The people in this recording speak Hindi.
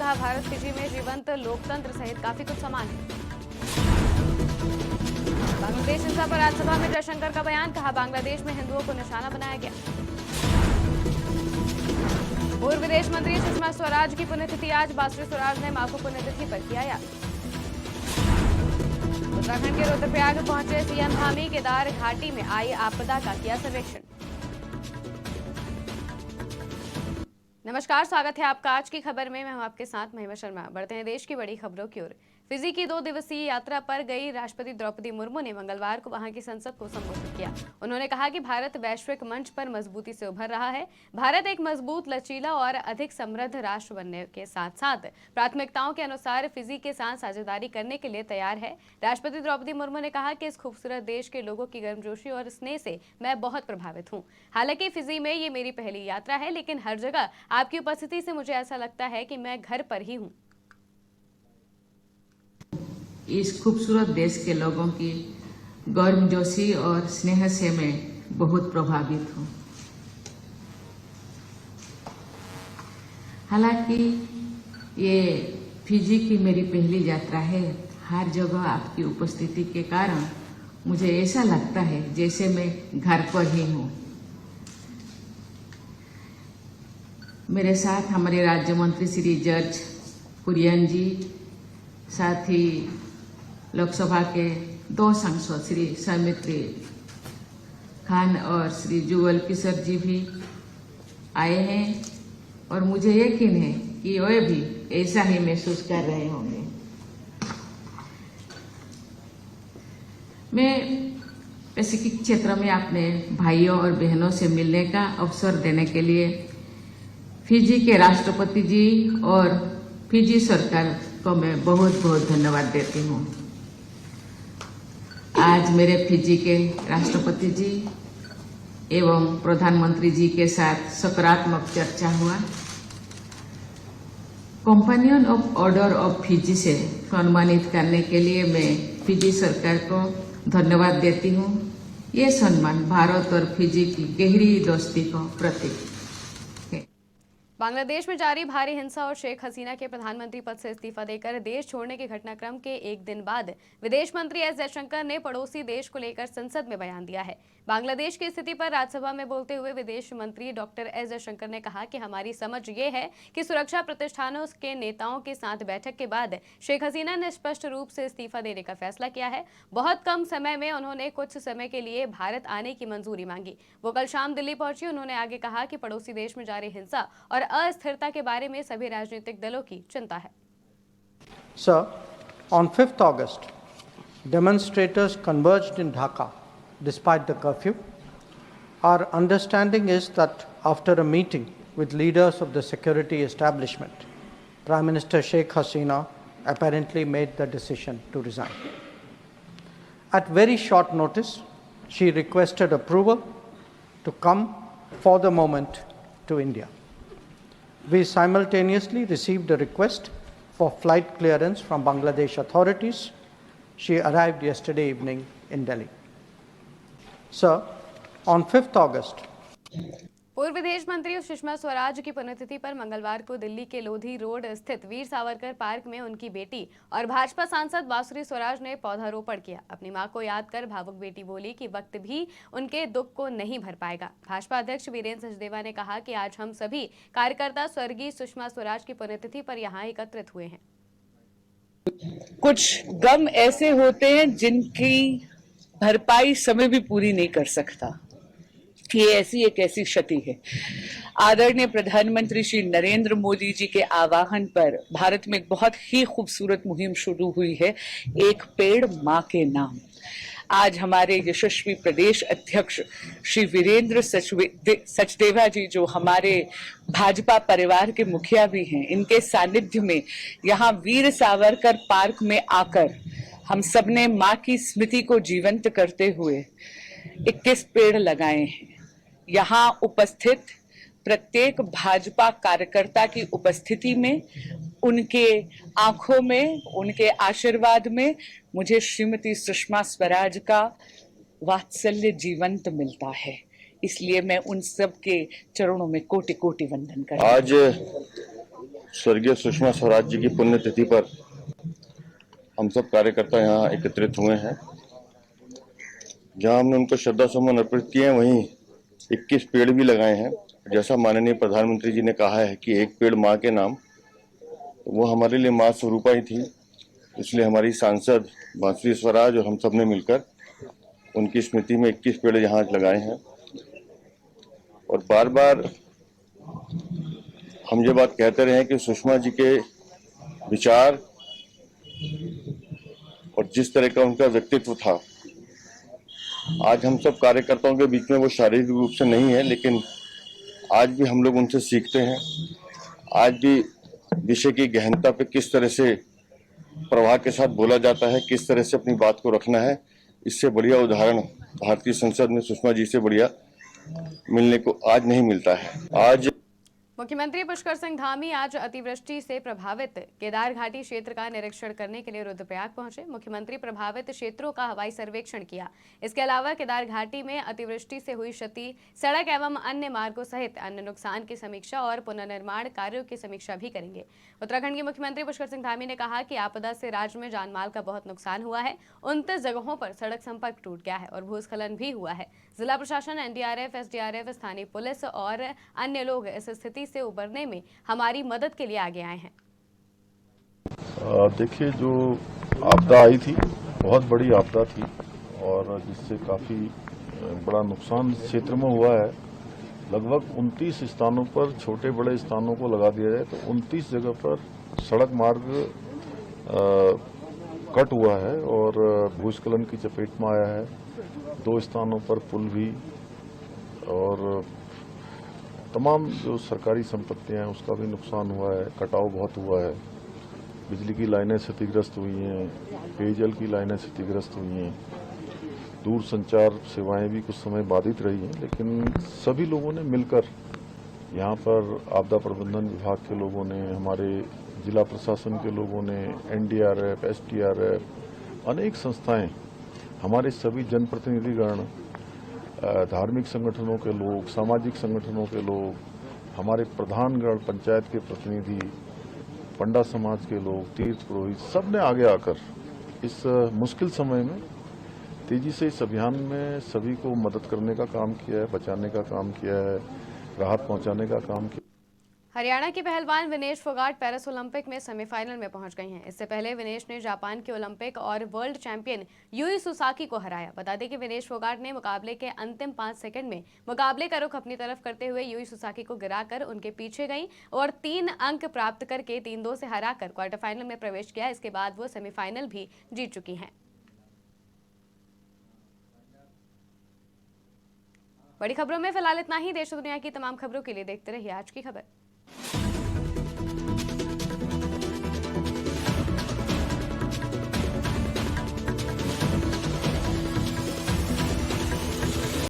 कहा भारत फिजी में जीवंत लोकतंत्र सहित काफी कुछ समान है। बांग्लादेश हिंसा पर राज्यसभा में जयशंकर का बयान, कहा बांग्लादेश में हिंदुओं को निशाना बनाया गया। पूर्व विदेश मंत्री सुषमा स्वराज की पुण्यतिथि आज, बासुरी स्वराज ने मां को पुण्यतिथि पर किया याद। उत्तराखंड के रुद्रप्रयाग पहुंचे सीएम धामी, केदार घाटी में आई आपदा का किया सर्वेक्षण। नमस्कार, स्वागत है आपका आज की खबर में। मैं हूं आपके साथ महिमा शर्मा। बढ़ते हैं देश की बड़ी खबरों की ओर। फिजी की 2 दिवसीय यात्रा पर गई राष्ट्रपति द्रौपदी मुर्मू ने मंगलवार को वहां की संसद को संबोधित किया। उन्होंने कहा कि भारत वैश्विक मंच पर मजबूती से उभर रहा है। भारत एक मजबूत, लचीला और अधिक समृद्ध राष्ट्र बनने के साथ साथ प्राथमिकताओं के अनुसार फिजी के साथ साझेदारी करने के लिए तैयार है। राष्ट्रपति द्रौपदी मुर्मू ने कहा कि इस खूबसूरत देश के लोगों की गर्मजोशी और स्नेह से मैं बहुत प्रभावित हूँ। हालांकि फिजी में ये मेरी पहली यात्रा है, लेकिन हर जगह आपकी उपस्थिति से मुझे ऐसा लगता है कि मैं घर पर ही हूँ। इस खूबसूरत देश के लोगों की गर्मजोशी और स्नेह से मैं बहुत प्रभावित हूँ। हालांकि ये फिजी की मेरी पहली यात्रा है, हर जगह आपकी उपस्थिति के कारण मुझे ऐसा लगता है जैसे मैं घर पर ही हूँ। मेरे साथ हमारे राज्य मंत्री श्री जॉर्ज कुरियन जी, साथ ही लोकसभा के 2 सांसद श्री सौमित्री खान और श्री जुगल किशोर जी भी आए हैं और मुझे यकीन है कि वे भी ऐसा ही महसूस कर रहे होंगे। मैं पैसिफिक क्षेत्र में अपने भाइयों और बहनों से मिलने का अवसर देने के लिए फिजी के राष्ट्रपति जी और फिजी सरकार को मैं बहुत बहुत धन्यवाद देती हूँ। आज मेरे फिजी के राष्ट्रपति जी एवं प्रधानमंत्री जी के साथ सकारात्मक चर्चा हुआ। Companion of order of Fiji से सम्मानित करने के लिए मैं फिजी सरकार को धन्यवाद देती हूँ। ये सम्मान भारत और फिजी की गहरी दोस्ती को प्रतीक है। बांग्लादेश में जारी भारी हिंसा और शेख हसीना के प्रधानमंत्री पद से इस्तीफा देकर देश छोड़ने के घटनाक्रम के एक दिन बाद विदेश मंत्री एस जयशंकर ने पड़ोसी देश को लेकर संसद में बयान दिया है। बांग्लादेश की स्थिति पर राज्यसभा में बोलते हुए विदेश मंत्री डॉक्टर एस जयशंकर ने कहा कि हमारी समझ ये है कि सुरक्षा प्रतिष्ठानों के नेताओं के साथ बैठक के बाद शेख हसीना ने स्पष्ट रूप से इस्तीफा देने का फैसला किया है। बहुत कम समय में उन्होंने कुछ समय के लिए भारत आने की मंजूरी मांगी। वो कल शाम दिल्ली पहुंची। उन्होंने आगे कहा कि पड़ोसी देश में जारी हिंसा और अस्थिरता के बारे में सभी राजनीतिक दलों की चिंता है। Sir, on 5th August, demonstrators converged in Dhaka despite the curfew. Our understanding is that after a meeting with leaders of the security establishment, Prime Minister Sheikh Hasina apparently made the decision to resign. At very short notice, she requested approval to come for the moment to India. We simultaneously received a request for flight clearance from Bangladesh authorities. She arrived yesterday evening in Delhi. Sir, on 5th August, पूर्व विदेश मंत्री सुषमा स्वराज की पुण्यतिथि पर मंगलवार को दिल्ली के लोधी रोड स्थित वीर सावरकर पार्क में उनकी बेटी और भाजपा सांसद बासुरी स्वराज ने पौधारोपण किया। अपनी मां को याद कर भावुक बेटी बोली कि वक्त भी उनके दुख को नहीं भर पाएगा। भाजपा अध्यक्ष वीरेंद्र सचदेवा ने कहा कि आज हम सभी कार्यकर्ता स्वर्गीय सुषमा स्वराज की पुण्यतिथि पर यहाँ एकत्रित हुए हैं। कुछ गम ऐसे होते हैं जिनकी भरपाई समय भी पूरी नहीं कर सकता। ये ऐसी एक ऐसी क्षति है। आदरणीय प्रधानमंत्री श्री नरेंद्र मोदी जी के आह्वान पर भारत में एक बहुत ही खूबसूरत मुहिम शुरू हुई है, एक पेड़ मां के नाम। आज हमारे यशस्वी प्रदेश अध्यक्ष श्री वीरेंद्र सचदेवा जी, जो हमारे भाजपा परिवार के मुखिया भी हैं, इनके सानिध्य में यहाँ वीर सावरकर पार्क में आकर हम सबने मां की स्मृति को जीवंत करते हुए 21 पेड़ लगाए हैं। यहाँ उपस्थित प्रत्येक भाजपा कार्यकर्ता की उपस्थिति में, उनके आंखों में, उनके आशीर्वाद में मुझे श्रीमती सुषमा स्वराज का वात्सल्य जीवंत मिलता है। इसलिए मैं उन सब के चरणों में कोटि कोटि वंदन करती हूं। आज स्वर्गीय सुषमा स्वराज जी की पुण्यतिथि पर हम सब कार्यकर्ता यहाँ एकत्रित हुए हैं। जहाँ हमने उनको श्रद्धा सुमन अर्पित किए हैं, वहीं 21 पेड़ भी लगाए हैं। जैसा माननीय प्रधानमंत्री जी ने कहा है कि एक पेड़ माँ के नाम, तो वो हमारे लिए माँ स्वरूपा ही थी। इसलिए हमारी सांसद बांसुरी स्वराज और हम सब ने मिलकर उनकी स्मृति में 21 पेड़ यहाँ लगाए हैं। और बार बार हम ये बात कहते रहे हैं कि सुषमा जी के विचार और जिस तरह का उनका व्यक्तित्व था, आज हम सब कार्यकर्ताओं के बीच में वो शारीरिक रूप से नहीं है, लेकिन आज भी हम लोग उनसे सीखते हैं। आज भी विषय की गहनता पे किस तरह से प्रवाह के साथ बोला जाता है, किस तरह से अपनी बात को रखना है, इससे बढ़िया उदाहरण भारतीय संसद में सुषमा जी से बढ़िया मिलने को आज नहीं मिलता है। आज मुख्यमंत्री पुष्कर सिंह धामी आज अतिवृष्टि से प्रभावित केदार घाटी क्षेत्र का निरीक्षण करने के लिए रुद्रप्रयाग पहुंचे। मुख्यमंत्री प्रभावित क्षेत्रों का हवाई सर्वेक्षण किया। इसके अलावा केदार घाटी में अतिवृष्टि से हुई क्षति, सड़क एवं अन्य मार्गों सहित अन्य नुकसान की समीक्षा और पुनर्निर्माण कार्यों की समीक्षा भी करेंगे। उत्तराखंड के मुख्यमंत्री पुष्कर सिंह धामी ने कहा कि आपदा से राज्य में जानमाल का बहुत नुकसान हुआ है। 29 जगहों पर सड़क संपर्क टूट गया है और भूस्खलन भी हुआ है। जिला प्रशासन, एनडीआरएफ, एसडीआरएफ, स्थानीय पुलिस और अन्य लोग इस स्थिति से उबरने में हमारी मदद के लिए आगे आए हैं। देखिए, जो आपदा आई थी बहुत बड़ी आपदा थी और जिससे काफ़ी बड़ा नुकसान क्षेत्र में हुआ है। लगभग 29 स्थानों पर, छोटे बड़े स्थानों को लगा दिया जाए तो 29 जगह पर सड़क मार्ग कट हुआ है और भूस्खलन की चपेट में आया है। 2 स्थानों पर पुल भी और तमाम जो सरकारी संपत्तियां हैं उसका भी नुकसान हुआ है। कटाव बहुत हुआ है। बिजली की लाइनें क्षतिग्रस्त हुई हैं, पेयजल की लाइनें क्षतिग्रस्त हुई हैं, दूर संचार सेवाएं भी कुछ समय बाधित रही हैं। लेकिन सभी लोगों ने मिलकर, यहाँ पर आपदा प्रबंधन विभाग के लोगों ने, हमारे जिला प्रशासन के लोगों ने, एनडीआरएफ, एसडीआरएफ, अनेक संस्थाएं, हमारे सभी जनप्रतिनिधिगण, धार्मिक संगठनों के लोग, सामाजिक संगठनों के लोग, हमारे प्रधानगण, पंचायत के प्रतिनिधि, पंडा समाज के लोग, तीर्थ पुरोहित, सब ने आगे आकर इस मुश्किल समय में तेजी से इस अभियान में सभी को मदद करने का काम किया है, बचाने का काम किया है, राहत पहुंचाने का काम किया। हरियाणा की पहलवान विनेश फोगाट पेरिस ओलंपिक में सेमीफाइनल में पहुंच गई हैं। इससे पहले विनेश ने जापान के ओलंपिक और वर्ल्ड चैंपियन यूई सुसाकी को हराया। बता दें कि विनेश फोगाट ने मुकाबले के अंतिम 5 सेकंड में मुकाबले का रुख अपनी तरफ करते हुए यूई सुसाकी को गिराकर उनके पीछे गई और 3 अंक प्राप्त करके 3-2 से हराकर क्वार्टर फाइनल में प्रवेश किया। इसके बाद वो सेमीफाइनल भी जीत चुकी हैं। बड़ी खबरों में फिलहाल इतना ही। देश और दुनिया की तमाम खबरों के लिए देखते रहिए आज की खबर।